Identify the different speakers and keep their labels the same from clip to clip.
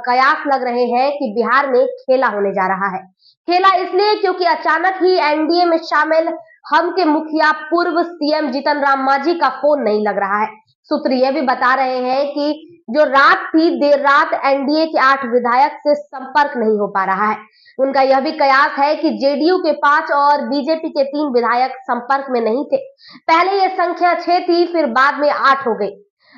Speaker 1: कयास लग रहे हैं कि बिहार में खेला होने जा रहा है। खेला इसलिए क्योंकि अचानक ही एनडीए में शामिल हम के मुखिया पूर्व सीएम जीतन राम मांझी का फोन नहीं लग रहा है। सूत्र यह भी बता रहे हैं कि जो रात थी, देर रात एनडीए के 8 विधायक से संपर्क नहीं हो पा रहा है। उनका यह भी कयास है कि जेडीयू के 5 और बीजेपी के 3 विधायक संपर्क में नहीं थे। पहले यह संख्या 6 थी, फिर बाद में 8 हो गई।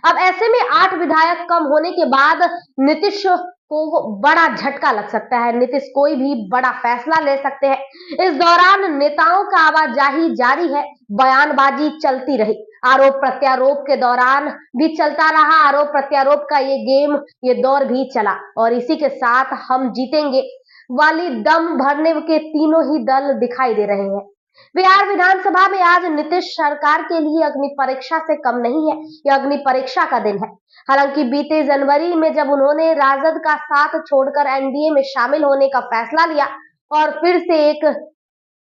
Speaker 1: अब ऐसे में 8 विधायक कम होने के बाद नीतीश को बड़ा झटका लग सकता है। नीतीश कोई भी बड़ा फैसला ले सकते हैं। इस दौरान नेताओं का आवाजाही जारी है, बयानबाजी चलती रही, आरोप प्रत्यारोप के दौरान भी चलता रहा। आरोप प्रत्यारोप का ये गेम, ये दौर भी चला और इसी के साथ हम जीतेंगे वाली दम भरने के तीनों ही दल दिखाई दे रहे हैं। बिहार विधानसभा में आज नीतीश सरकार के लिए अग्नि परीक्षा से कम नहीं है, यह अग्नि परीक्षा का दिन है। हालांकि बीते जनवरी में जब उन्होंने राजद का साथ छोड़कर एनडीए में शामिल होने का फैसला लिया और फिर से एक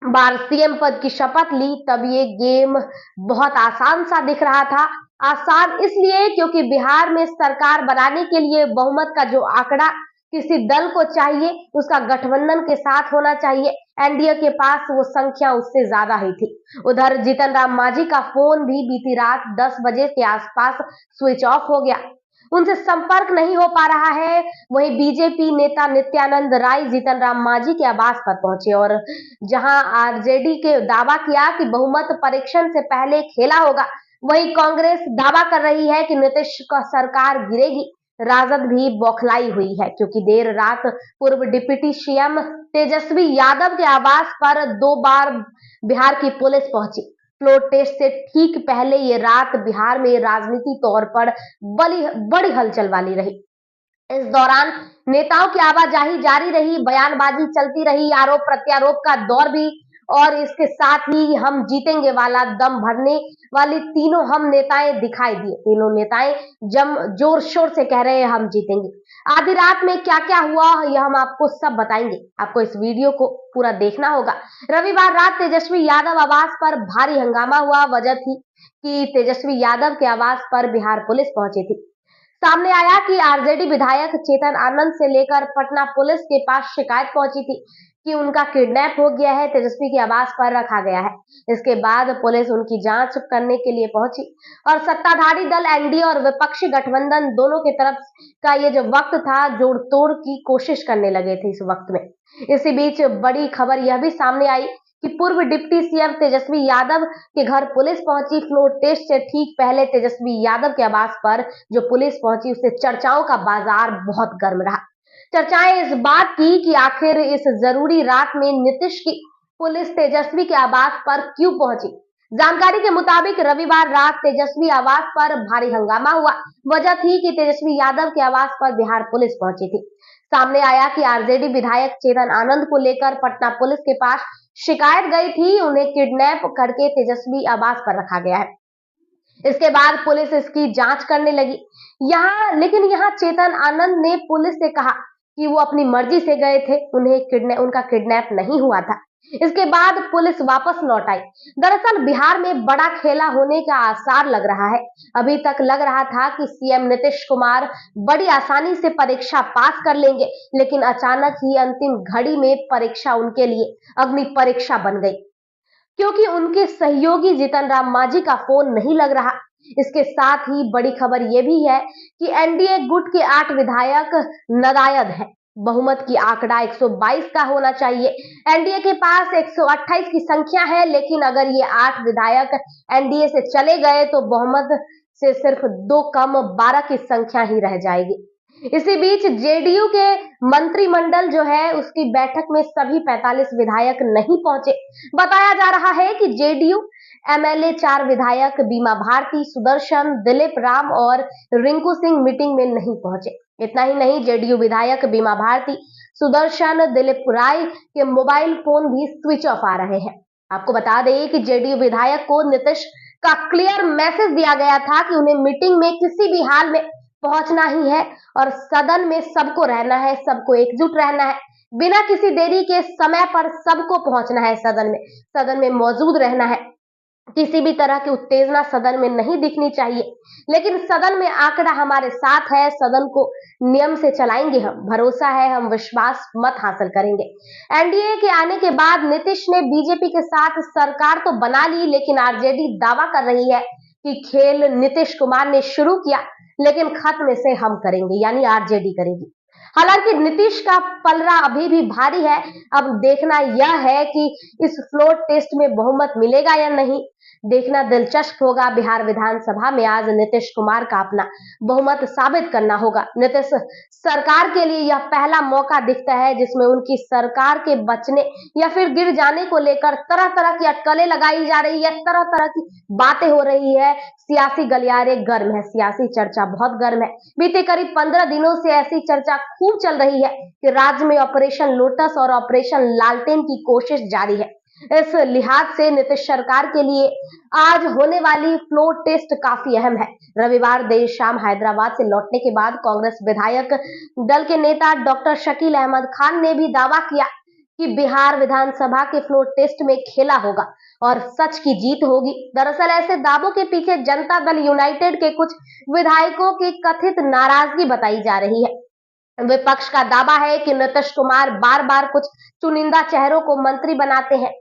Speaker 1: बार सीएम पद की शपथ ली, तब ये गेम बहुत आसान सा दिख रहा था। आसान इसलिए क्योंकि बिहार में सरकार बनाने के लिए बहुमत का जो आंकड़ा किसी दल को चाहिए, उसका गठबंधन के साथ होना चाहिए। एनडीए के पास वो संख्या उससे ज्यादा ही थी। उधर जीतन राम मांझी का फोन भी बीती रात 10 बजे के आसपास स्विच ऑफ हो गया, उनसे संपर्क नहीं हो पा रहा है। वहीं बीजेपी नेता नित्यानंद राय जीतन राम मांझी के आवास पर पहुंचे और जहां आरजेडी के दावा किया कि बहुमत परीक्षण से पहले खेला होगा, वहीं कांग्रेस दावा कर रही है कि नीतीश का सरकार गिरेगी। राजद भी बौखलाई हुई है क्योंकि देर रात पूर्व डिप्टी सीएम तेजस्वी यादव के आवास पर 2 बार बिहार की पुलिस पहुंची। फ्लोर टेस्ट से ठीक पहले ये रात बिहार में राजनीति तौर पर बड़ी हलचल वाली रही। इस दौरान नेताओं की आवाजाही जारी रही, बयानबाजी चलती रही, आरोप प्रत्यारोप का दौर भी, और इसके साथ ही हम जीतेंगे वाला दम भरने वाली तीनों हम नेताएं दिखाई दिए। तीनों नेताएं जोर शोर से कह रहे हैं हम जीतेंगे। आधी रात में क्या क्या हुआ यह हम आपको सब बताएंगे। आपको इस वीडियो को पूरा देखना होगा। रविवार रात तेजस्वी यादव आवास पर भारी हंगामा हुआ। वजह थी कि तेजस्वी यादव के आवास पर बिहार पुलिस पहुंची थी। सामने आया कि आरजेडी विधायक चेतन आनंद से लेकर पटना पुलिस के पास शिकायत पहुंची थी कि उनका किडनैप हो गया है, तेजस्वी के आवास पर रखा गया है। इसके बाद पुलिस उनकी जांच करने के लिए पहुंची और सत्ताधारी दल एनडीए और विपक्षी गठबंधन दोनों की तरफ का ये जो वक्त था, जोड़ तोड़ की कोशिश करने लगे थे इस वक्त में। इसी बीच बड़ी खबर यह भी सामने आई कि पूर्व डिप्टी सीएम तेजस्वी यादव के घर पुलिस पहुंची। फ्लोर टेस्ट से ठीक पहले तेजस्वी यादव के आवास पर जो पुलिस पहुंची, उससे चर्चाओं का बाजार बहुत गर्म रहा। चर्चाएं इस बात की कि आखिर इस जरूरी रात में नीतीश की पुलिस तेजस्वी के आवास पर क्यों पहुंची। जानकारी के मुताबिक रविवार रात तेजस्वी आवास पर भारी हंगामा हुआ। वजह थी कि तेजस्वी यादव के आवास पर बिहार पुलिस पहुंची थी। सामने आया कि आरजेडी विधायक चेतन आनंद को लेकर पटना पुलिस के पास शिकायत गई थी, उन्हें किडनैप करके तेजस्वी आवास पर रखा गया है। इसके बाद पुलिस इसकी जांच करने लगी। लेकिन यहाँ चेतन आनंद ने पुलिस से कहा कि वो अपनी मर्जी से गए थे, उनका किडनैप नहीं हुआ था। इसके बाद पुलिस वापस लौट आई। दरअसल बिहार में बड़ा खेला होने का आसार लग रहा है। अभी तक लग रहा था कि सीएम नीतीश कुमार बड़ी आसानी से परीक्षा पास कर लेंगे, लेकिन अचानक ही अंतिम घड़ी में परीक्षा उनके लिए अग्नि परीक्षा बन गई, क्योंकि उनके सहयोगी जीतन राम मांझी का फोन नहीं लग रहा। इसके साथ ही बड़ी खबर यह भी है कि एनडीए गुट के 8 विधायक नाराज हैं। बहुमत की आंकड़ा 122 का होना चाहिए। एनडीए के पास 128 की संख्या है, लेकिन अगर ये 8 विधायक एनडीए से चले गए तो बहुमत से सिर्फ 2 कम 12 की संख्या ही रह जाएगी। इसी बीच जेडीयू के मंत्रिमंडल जो है, उसकी बैठक में सभी 45 विधायक नहीं पहुंचे। बताया जा रहा है कि जेडीयू एमएलए 4 विधायक बीमा भारती, सुदर्शन, दिलीप राम और रिंकू सिंह मीटिंग में नहीं पहुंचे। इतना ही नहीं, जेडीयू विधायक बीमा भारती, सुदर्शन, दिलीप राय के मोबाइल फोन भी स्विच ऑफ आ रहे हैं। आपको बता दें कि जेडीयू विधायक को नीतीश का क्लियर मैसेज दिया गया था कि उन्हें मीटिंग में किसी भी हाल में पहुंचना ही है और सदन में सबको रहना है, सबको एकजुट रहना है, बिना किसी देरी के समय पर सबको पहुंचना है, सदन में मौजूद रहना है। किसी भी तरह की उत्तेजना सदन में नहीं दिखनी चाहिए, लेकिन सदन में आंकड़ा हमारे साथ है, सदन को नियम से चलाएंगे हम, भरोसा है हम विश्वास मत हासिल करेंगे। एनडीए के आने के बाद नीतीश ने बीजेपी के साथ सरकार तो बना ली, लेकिन आरजेडी दावा कर रही है कि खेल नीतीश कुमार ने शुरू किया, लेकिन खत्म इसे हम करेंगे, यानी आरजेडी करेगी। हालांकि नीतीश का पलड़ा अभी भी भारी है। अब देखना यह है कि इस फ्लोर टेस्ट में बहुमत मिलेगा या नहीं, देखना दिलचस्प होगा। बिहार विधानसभा में आज नीतीश कुमार का अपना बहुमत साबित करना होगा। नीतीश सरकार के लिए यह पहला मौका दिखता है जिसमें उनकी सरकार के बचने या फिर गिर जाने को लेकर तरह तरह की अटकलें लगाई जा रही है, तरह तरह की बातें हो रही है। सियासी गलियारे गर्म है, सियासी चर्चा बहुत गर्म है। बीते करीब 15 दिनों से ऐसी चर्चा खूब चल रही है कि राज्य में ऑपरेशन लोटस और ऑपरेशन लालटेन की कोशिश जारी है। इस लिहाज से नीतीश सरकार के लिए आज होने वाली फ्लोर टेस्ट काफी अहम है। रविवार देर शाम हैदराबाद से लौटने के बाद कांग्रेस विधायक दल के नेता डॉक्टर शकील अहमद खान ने भी दावा किया कि बिहार विधानसभा के फ्लोर टेस्ट में खेला होगा और सच की जीत होगी। दरअसल ऐसे दावों के पीछे जनता दल यूनाइटेड के कुछ विधायकों की कथित नाराजगी बताई जा रही है। विपक्ष का दावा है कि नीतीश कुमार बार बार कुछ चुनिंदा चेहरों को मंत्री बनाते हैं,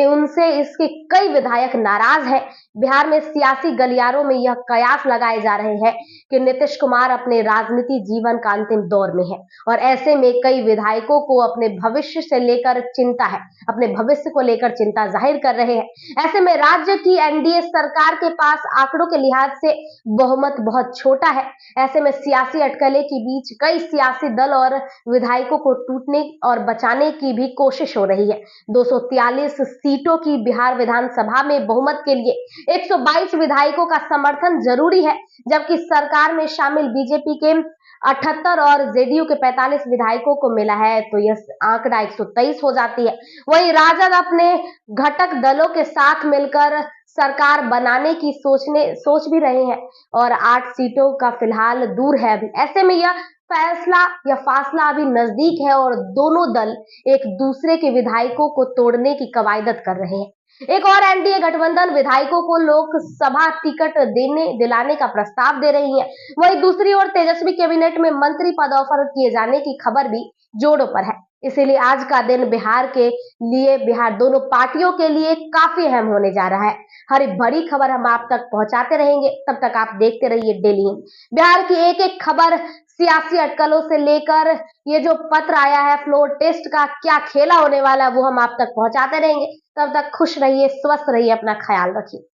Speaker 1: उनसे इसके कई विधायक नाराज हैं। बिहार में सियासी गलियारों में यह कयास लगाए जा रहे हैं कि नीतीश कुमार अपने राजनीति जीवन का अंतिम दौर में है और ऐसे में कई विधायकों को अपने भविष्य से लेकर चिंता है, अपने भविष्य को लेकर चिंता जाहिर कर रहे हैं। ऐसे में राज्य की एनडीए सरकार के पास आंकड़ों के लिहाज से बहुमत बहुत छोटा है। ऐसे में सियासी अटकलें के बीच कई सियासी दल और विधायकों को टूटने और बचाने की भी कोशिश हो रही है। 243 सीटों की बिहार विधानसभा में बहुमत के लिए 122 विधायकों का समर्थन जरूरी है, जबकि सरकार में शामिल बीजेपी के 78 और जेडीयू के 45 विधायकों को मिला है, तो यह आंकड़ा 123 हो जाती है। वहीं राजद अपने घटक दलों के साथ मिलकर सरकार बनाने की सोच भी रहे हैं और 8 सीटों का फिलहाल दूर है अभी। ऐसे में यह फैसला या फासला अभी नजदीक है और दोनों दल एक दूसरे के विधायकों को तोड़ने की कवायदत कर रहे हैं। एक और एनडीए गठबंधन विधायकों को लोकसभा टिकट दिलाने का प्रस्ताव दे रही है। वहीं दूसरी ओर तेजस्वी कैबिनेट में मंत्री पद ऑफर किए जाने की खबर भी जोरों पर है। इसीलिए आज का दिन बिहार दोनों पार्टियों के लिए काफी अहम होने जा रहा है। हर एक बड़ी खबर हम आप तक पहुंचाते रहेंगे, तब तक आप देखते रहिए डेली हिंद। बिहार की एक एक खबर, सियासी अटकलों से लेकर ये जो पत्र आया है फ्लोर टेस्ट का क्या खेला होने वाला है, वो हम आप तक पहुंचाते रहेंगे। तब तक खुश रहिए, स्वस्थ रहिए, अपना ख्याल रखिए।